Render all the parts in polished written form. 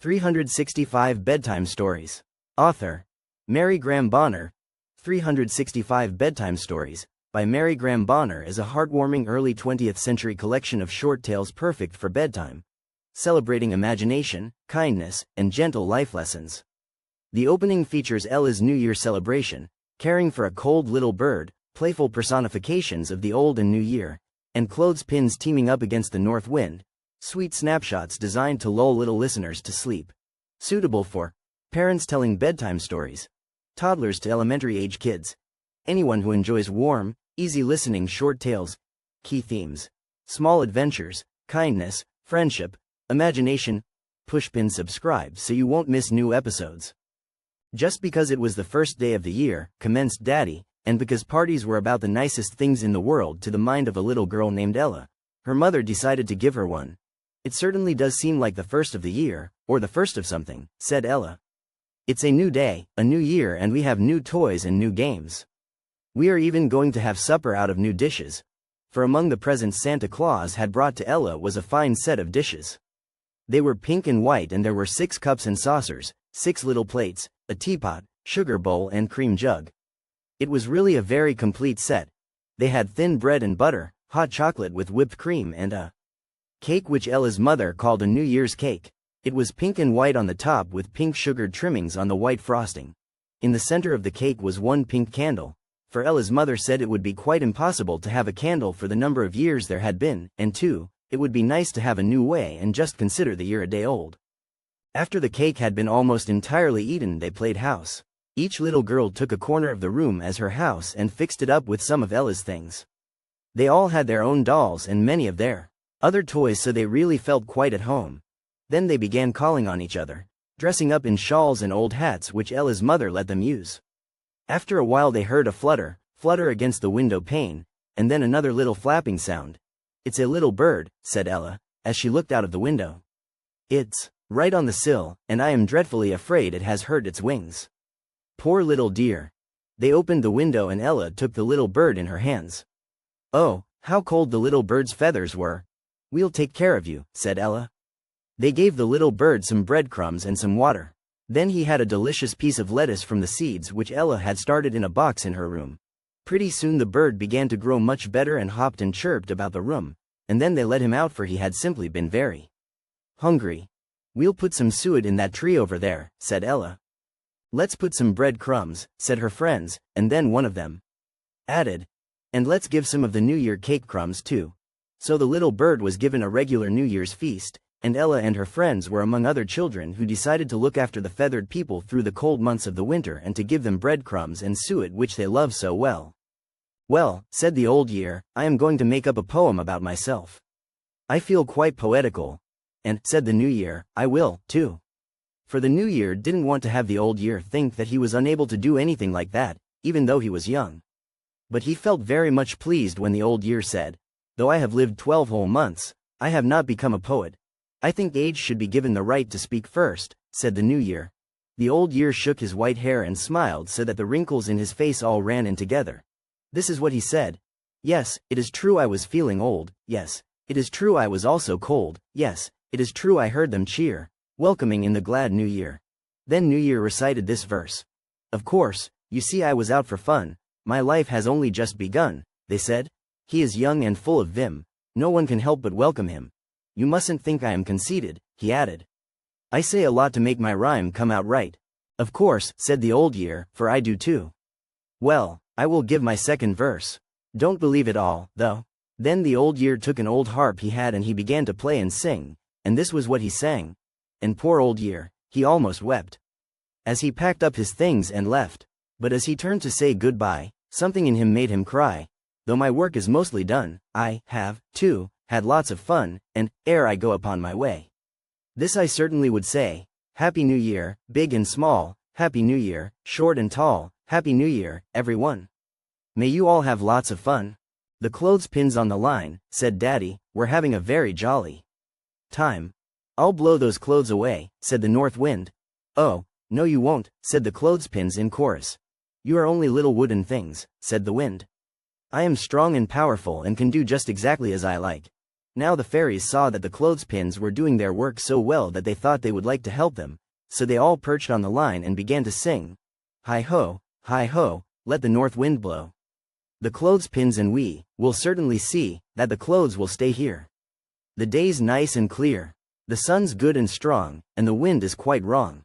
365 Bedtime Stories. Author, Mary Graham Bonner. 365 Bedtime Stories, by Mary Graham Bonner is a heartwarming early 20th century collection of short tales perfect for bedtime, celebrating imagination, kindness, and gentle life lessons. The opening features Ella's New Year celebration, caring for a cold little bird, playful personifications of the old and new year, and clothespins teaming up against the north wind, sweet snapshots designed to lull little listeners to sleep. Suitable for parents telling bedtime stories, toddlers to elementary-age kids, anyone who enjoys warm, easy listening short tales. Key themes: small adventures, kindness, friendship, imagination. Pushpin subscribe so you won't miss new episodes. Just because it was the first day of the year, commenced Daddy, and because parties were about the nicest things in the world to the mind of a little girl named Ella, her mother decided to give her one. It certainly does seem like the first of the year, or the first of something, said Ella. It's a new day, a new year, and we have new toys and new games. We are even going to have supper out of new dishes. For among the presents Santa Claus had brought to Ella was a fine set of dishes. They were pink and white, and there were 6 cups and saucers, 6 little plates, a teapot, sugar bowl, and cream jug. It was really a very complete set. They had thin bread and butter, hot chocolate with whipped cream, and a cake which Ella's mother called a New Year's cake. It was pink and white on the top with pink sugared trimmings on the white frosting. In the center of the cake was one pink candle, for Ella's mother said it would be quite impossible to have a candle for the number of years there had been, and 2, it would be nice to have a new way and just consider the year a day old. After the cake had been almost entirely eaten, they played house. Each little girl took a corner of the room as her house and fixed it up with some of Ella's things. They all had their own dolls and many of their other toys, so they really felt quite at home. Then they began calling on each other, dressing up in shawls and old hats which Ella's mother let them use. After a while they heard a flutter against the window pane, and then another little flapping sound. It's a little bird, said Ella, as she looked out of the window. It's right on the sill, and I am dreadfully afraid it has hurt its wings. Poor little dear. They opened the window and Ella took the little bird in her hands. Oh, how cold the little bird's feathers were. We'll take care of you, said Ella. They gave the little bird some breadcrumbs and some water. Then he had a delicious piece of lettuce from the seeds which Ella had started in a box in her room. Pretty soon the bird began to grow much better and hopped and chirped about the room, and then they let him out, for he had simply been very hungry. We'll put some suet in that tree over there, said Ella. Let's put some breadcrumbs, said her friends, and then one of them added, and let's give some of the New Year cake crumbs too. So the little bird was given a regular New Year's feast, and Ella and her friends were among other children who decided to look after the feathered people through the cold months of the winter and to give them breadcrumbs and suet which they love so well. Well, said the old year, I am going to make up a poem about myself. I feel quite poetical. And, said the new year, I will, too. For the new year didn't want to have the old year think that he was unable to do anything like that, even though he was young. But he felt very much pleased when the old year said, though I have lived 12 whole months, I have not become a poet. I think age should be given the right to speak first, said the new year. The old year shook his white hair and smiled so that the wrinkles in his face all ran in together. This is what he said. Yes, it is true I was feeling old. Yes, it is true I was also cold. Yes, it is true I heard them cheer, welcoming in the glad new year. Then New Year recited this verse. Of course, you see I was out for fun. My life has only just begun, they said. He is young and full of vim. No one can help but welcome him. You mustn't think I am conceited, he added. I say a lot to make my rhyme come out right. Of course, said the old year, for I do too. Well, I will give my second verse. Don't believe it all, though. Then the old year took an old harp he had and he began to play and sing, and this was what he sang. And poor old year, he almost wept as he packed up his things and left. But as he turned to say goodbye, something in him made him cry. Though my work is mostly done, I have, too, had lots of fun, and, ere I go upon my way. This I certainly would say. Happy New Year, big and small. Happy New Year, short and tall. Happy New Year, everyone. May you all have lots of fun. The clothespins on the line, said Daddy, we're having a very jolly time. I'll blow those clothes away, said the north wind. Oh, no you won't, said the clothespins in chorus. You are only little wooden things, said the wind. I am strong and powerful and can do just exactly as I like. Now the fairies saw that the clothespins were doing their work so well that they thought they would like to help them, so they all perched on the line and began to sing. Hi-ho, let the north wind blow. The clothespins and we will certainly see that the clothes will stay here. The day's nice and clear, the sun's good and strong, and the wind is quite wrong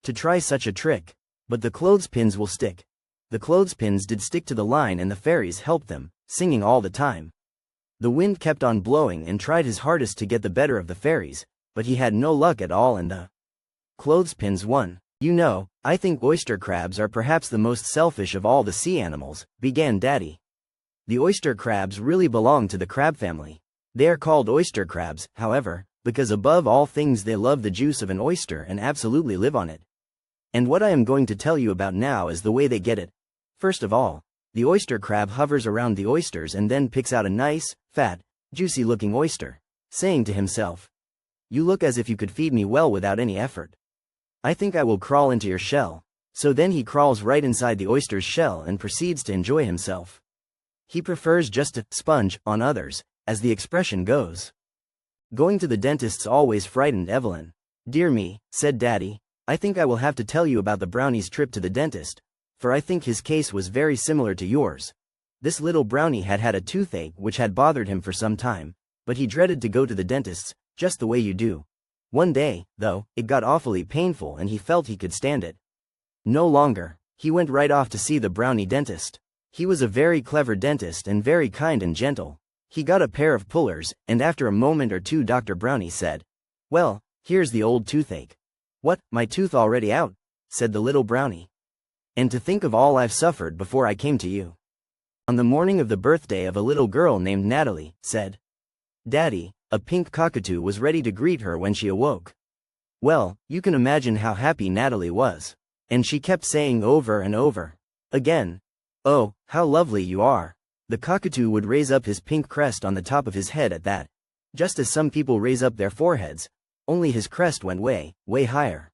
to try such a trick, but the clothespins will stick. The clothespins did stick to the line and the fairies helped them, singing all the time. The wind kept on blowing and tried his hardest to get the better of the fairies, but he had no luck at all and the clothespins won. You know, I think oyster crabs are perhaps the most selfish of all the sea animals, began Daddy. The oyster crabs really belong to the crab family. They are called oyster crabs, however, because above all things they love the juice of an oyster and absolutely live on it. And what I am going to tell you about now is the way they get it. First of all, the oyster crab hovers around the oysters and then picks out a nice, fat, juicy-looking oyster, saying to himself, "You look as if you could feed me well without any effort. I think I will crawl into your shell." So then he crawls right inside the oyster's shell and proceeds to enjoy himself. He prefers just to sponge on others, as the expression goes. Going to the dentist's always frightened Evelyn. "Dear me," said Daddy, "I think I will have to tell you about the brownie's trip to the dentist, for I think his case was very similar to yours. This little brownie had had a toothache which had bothered him for some time, but he dreaded to go to the dentist's, just the way you do. One day, though, it got awfully painful and he felt he could stand it no longer. He went right off to see the brownie dentist. He was a very clever dentist and very kind and gentle. He got a pair of pullers, and after a moment or two Dr. Brownie said, 'Well, here's the old toothache.' 'What, my tooth already out?' said the little brownie. 'And to think of all I've suffered before I came to you.' 'On the morning of the birthday of a little girl named Natalie,' said Daddy, 'a pink cockatoo was ready to greet her when she awoke.' Well, you can imagine how happy Natalie was. And she kept saying over and over again, 'Oh, how lovely you are.' The cockatoo would raise up his pink crest on the top of his head at that, just as some people raise up their foreheads, only his crest went way, way higher.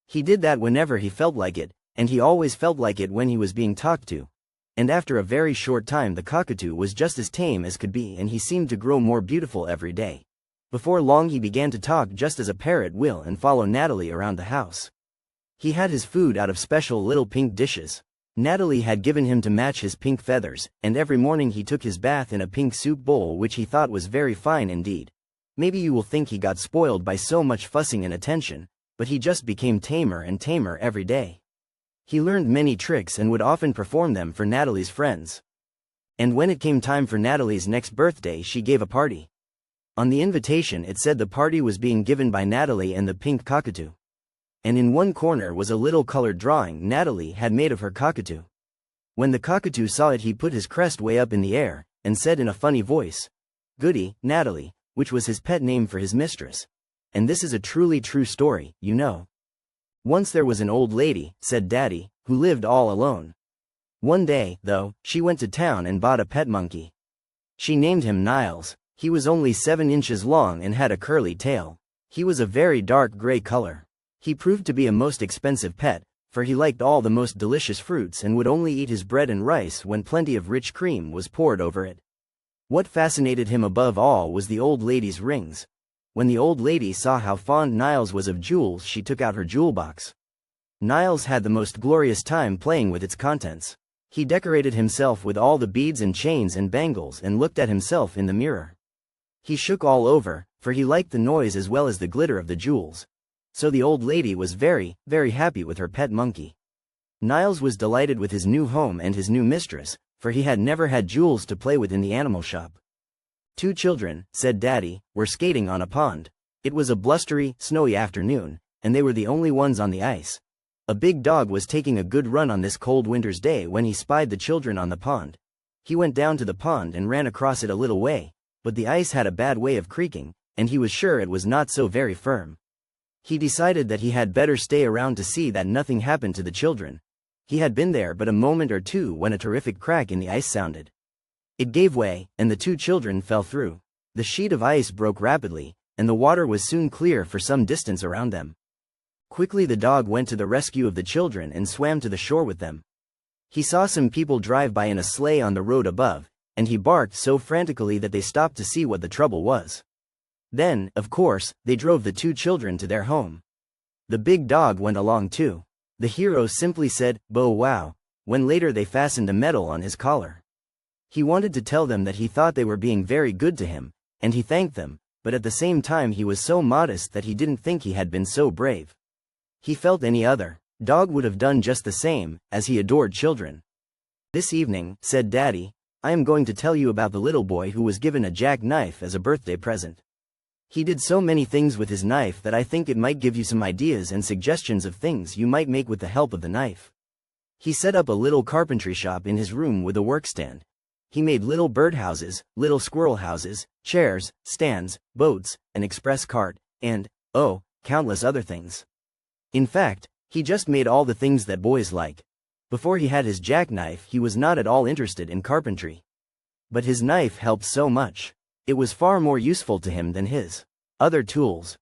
He did that whenever he felt like it, and he always felt like it when he was being talked to. And after a very short time the cockatoo was just as tame as could be and he seemed to grow more beautiful every day. Before long he began to talk just as a parrot will and follow Natalie around the house. He had his food out of special little pink dishes. Natalie had given him to match his pink feathers, and every morning he took his bath in a pink soup bowl which he thought was very fine indeed. Maybe you will think he got spoiled by so much fussing and attention, but he just became tamer and tamer every day. He learned many tricks and would often perform them for Natalie's friends. And when it came time for Natalie's next birthday she gave a party. On the invitation it said the party was being given by Natalie and the pink cockatoo. And in one corner was a little colored drawing Natalie had made of her cockatoo. When the cockatoo saw it he put his crest way up in the air, and said in a funny voice, "Goody, Natalie," which was his pet name for his mistress. And this is a truly true story, you know. Once there was an old lady, said Daddy, who lived all alone. One day, though, she went to town and bought a pet monkey. She named him Niles. He was only 7 inches long and had a curly tail. He was a very dark gray color. He proved to be a most expensive pet, for he liked all the most delicious fruits and would only eat his bread and rice when plenty of rich cream was poured over it. What fascinated him above all was the old lady's rings. When the old lady saw how fond Niles was of jewels she took out her jewel box. Niles had the most glorious time playing with its contents. He decorated himself with all the beads and chains and bangles and looked at himself in the mirror. He shook all over, for he liked the noise as well as the glitter of the jewels. So the old lady was very, very happy with her pet monkey. Niles was delighted with his new home and his new mistress, for he had never had jewels to play with in the animal shop. 2 children, said Daddy, were skating on a pond. It was a blustery, snowy afternoon, and they were the only ones on the ice. A big dog was taking a good run on this cold winter's day when he spied the children on the pond. He went down to the pond and ran across it a little way, but the ice had a bad way of creaking, and he was sure it was not so very firm. He decided that he had better stay around to see that nothing happened to the children. He had been there but a moment or two when a terrific crack in the ice sounded. It gave way, and the 2 children fell through. The sheet of ice broke rapidly, and the water was soon clear for some distance around them. Quickly the dog went to the rescue of the children and swam to the shore with them. He saw some people drive by in a sleigh on the road above, and he barked so frantically that they stopped to see what the trouble was. Then, of course, they drove the two children to their home. The big dog went along too. The hero simply said, "Bo wow," when later they fastened a medal on his collar. He wanted to tell them that he thought they were being very good to him, and he thanked them, but at the same time he was so modest that he didn't think he had been so brave. He felt any other dog would have done just the same, as he adored children. "This evening," said Daddy, "I am going to tell you about the little boy who was given a jackknife as a birthday present. He did so many things with his knife that I think it might give you some ideas and suggestions of things you might make with the help of the knife." He set up a little carpentry shop in his room with a workstand. He made little birdhouses, little squirrel houses, chairs, stands, boats, an express cart, and, oh, countless other things. In fact, he just made all the things that boys like. Before he had his jackknife, he was not at all interested in carpentry. But his knife helped so much. It was far more useful to him than his other tools.